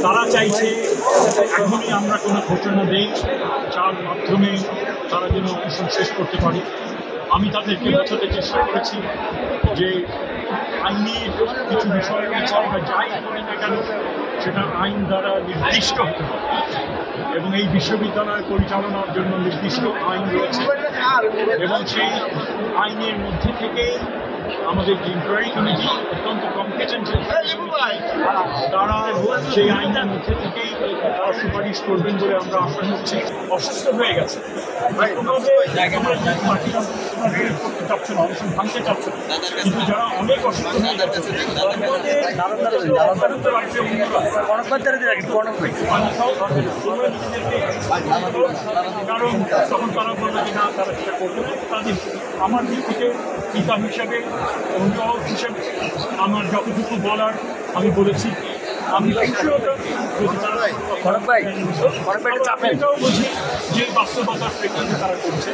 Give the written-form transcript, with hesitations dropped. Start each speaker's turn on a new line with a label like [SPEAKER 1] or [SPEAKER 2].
[SPEAKER 1] তারা চাইছে এখনই আমরা কোনো ঘোষণা দিই যার মাধ্যমে তারা যেন অনশন শেষ করতে পারে। আমি তাদেরকে বোঝাতে চেষ্টা করেছি যে আইনের কিছু বিষয় রয়েছে, আমরা যাই করি না কেন সেটা আইন দ্বারা নির্দিষ্ট হতে হবে এবং এই বিশ্ববিদ্যালয় পরিচালনার জন্য নির্দিষ্ট আইন রয়েছে এবং সেই আইনের মধ্যে থেকেই আমাদের যে ইনকোয়ারি কমিটি অত্যন্ত কম্পিটেন্ট, তারা সেই আইনের মধ্যে থেকেই তারা সুপারিশ করবেন বলে আমরা আশা করছি। অসুস্থ হয়ে গেছে, চাচ্ছে না, অবশ্যই ভাঙতে চাচ্ছে না, কিন্তু যারা অনেক অসুস্থ হয়ে যাচ্ছে কারণ তখন তারা বলবে যে না তারা সেটা করবে না। তাদের আমার দিক থেকে পিতা হিসাবে অভিভাবক হিসাবে আমার যতটুকু বলার আমি বলেছি। আমি এটাও বুঝি যে বাস্তবতার প্রেক্ষিতে তারা করছে।